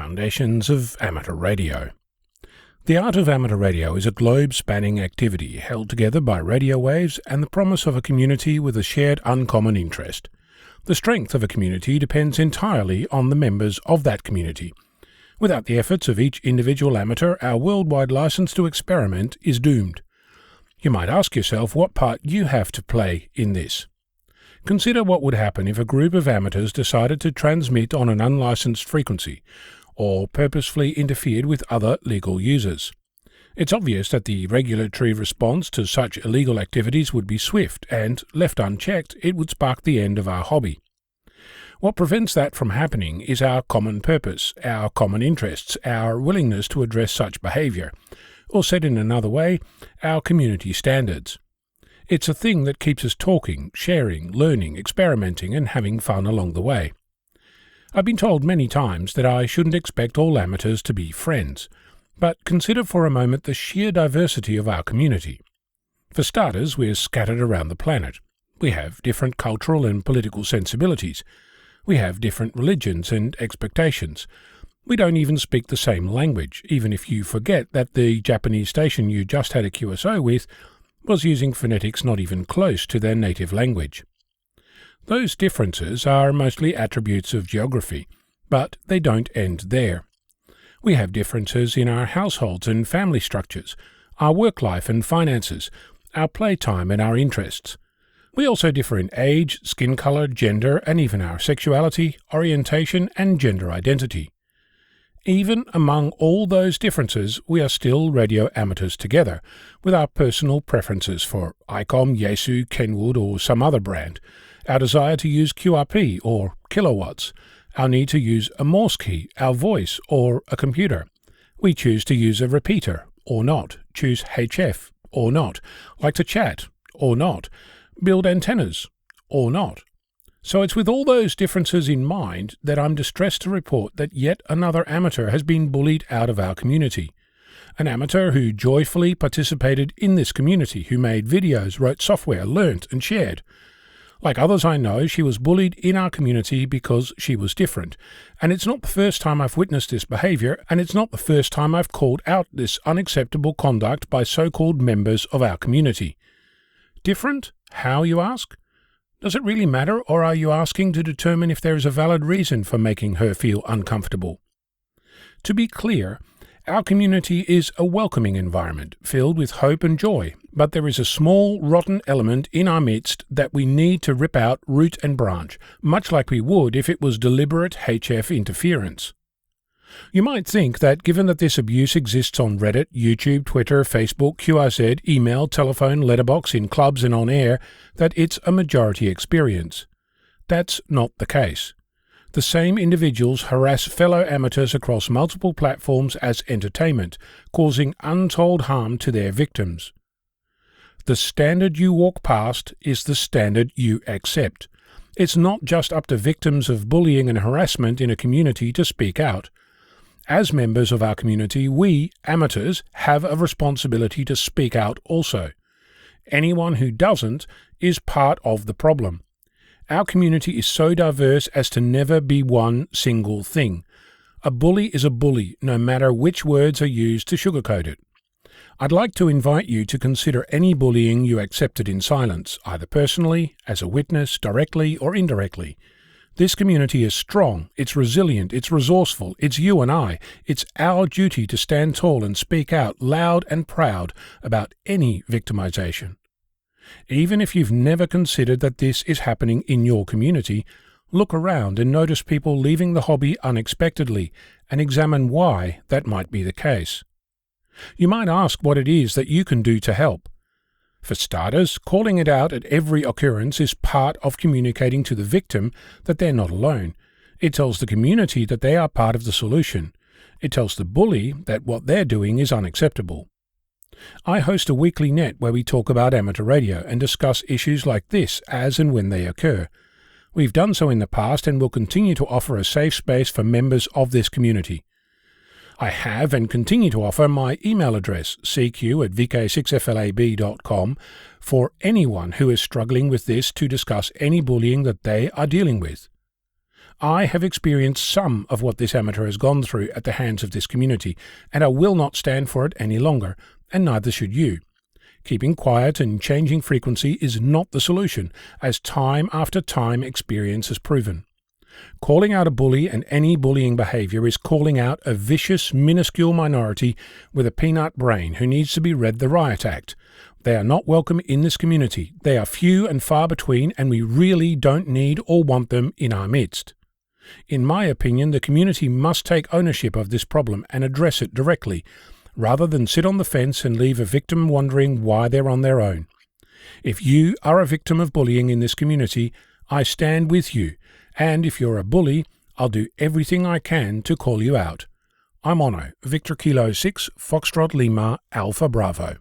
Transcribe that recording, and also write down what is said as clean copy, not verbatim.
Foundations of Amateur Radio. The art of amateur radio is a globe-spanning activity held together by radio waves and the promise of a community with a shared uncommon interest. The strength of a community depends entirely on the members of that community. Without the efforts of each individual amateur, our worldwide license to experiment is doomed. You might ask yourself what part you have to play in this. Consider what would happen if a group of amateurs decided to transmit on an unlicensed frequency, or purposefully interfered with other legal users. It's obvious that the regulatory response to such illegal activities would be swift, and, left unchecked, it would spark the end of our hobby. What prevents that from happening is our common purpose, our common interests, our willingness to address such behaviour, or said in another way, our community standards. It's a thing that keeps us talking, sharing, learning, experimenting, and having fun along the way. I've been told many times that I shouldn't expect all amateurs to be friends, but consider for a moment the sheer diversity of our community. For starters, we're scattered around the planet. We have different cultural and political sensibilities. We have different religions and expectations. We don't even speak the same language, even if you forget that the Japanese station you just had a QSO with was using phonetics not even close to their native language. Those differences are mostly attributes of geography, but they don't end there. We have differences in our households and family structures, our work life and finances, our playtime and our interests. We also differ in age, skin color, gender, and even our sexuality, orientation, and gender identity. Even among all those differences, we are still radio amateurs together, with our personal preferences for ICOM, Yaesu, Kenwood, or some other brand, our desire to use QRP or kilowatts, our need to use a Morse key, our voice, or a computer. We choose to use a repeater, or not, choose HF, or not, like to chat, or not, build antennas, or not. So it's with all those differences in mind that I'm distressed to report that yet another amateur has been bullied out of our community. An amateur who joyfully participated in this community, who made videos, wrote software, learnt and shared. Like others I know, she was bullied in our community because she was different. And it's not the first time I've witnessed this behaviour, and it's not the first time I've called out this unacceptable conduct by so-called members of our community. Different? How, you ask? Does it really matter, or are you asking to determine if there is a valid reason for making her feel uncomfortable? To be clear, our community is a welcoming environment, filled with hope and joy, but there is a small, rotten element in our midst that we need to rip out root and branch, much like we would if it was deliberate HF interference. You might think that given that this abuse exists on Reddit, YouTube, Twitter, Facebook, QRZ, email, telephone, letterbox, in clubs and on air, that it's a majority experience. That's not the case. The same individuals harass fellow amateurs across multiple platforms as entertainment, causing untold harm to their victims. The standard you walk past is the standard you accept. It's not just up to victims of bullying and harassment in a community to speak out. As members of our community, we, amateurs, have a responsibility to speak out also. Anyone who doesn't is part of the problem. Our community is so diverse as to never be one single thing. A bully is a bully, no matter which words are used to sugarcoat it. I'd like to invite you to consider any bullying you accepted in silence, either personally, as a witness, directly or indirectly. This community is strong, it's resilient, it's resourceful, it's you and I. It's our duty to stand tall and speak out loud and proud about any victimization. Even if you've never considered that this is happening in your community, look around and notice people leaving the hobby unexpectedly and examine why that might be the case. You might ask what it is that you can do to help. For starters, calling it out at every occurrence is part of communicating to the victim that they're not alone. It tells the community that they are part of the solution. It tells the bully that what they're doing is unacceptable. I host a weekly net where we talk about amateur radio and discuss issues like this as and when they occur. We've done so in the past and will continue to offer a safe space for members of this community. I have and continue to offer my email address, cq@vk6flab.com, for anyone who is struggling with this to discuss any bullying that they are dealing with. I have experienced some of what this amateur has gone through at the hands of this community, and I will not stand for it any longer, and neither should you. Keeping quiet and changing frequency is not the solution, as time after time experience has proven. Calling out a bully and any bullying behaviour is calling out a vicious, minuscule minority with a peanut brain who needs to be read the Riot Act. They are not welcome in this community. They are few and far between, and we really don't need or want them in our midst. In my opinion, the community must take ownership of this problem and address it directly, rather than sit on the fence and leave a victim wondering why they're on their own. If you are a victim of bullying in this community, I stand with you, and if you're a bully, I'll do everything I can to call you out. I'm Ono, Victor Kilo 6, Foxtrot Lima, Alpha Bravo.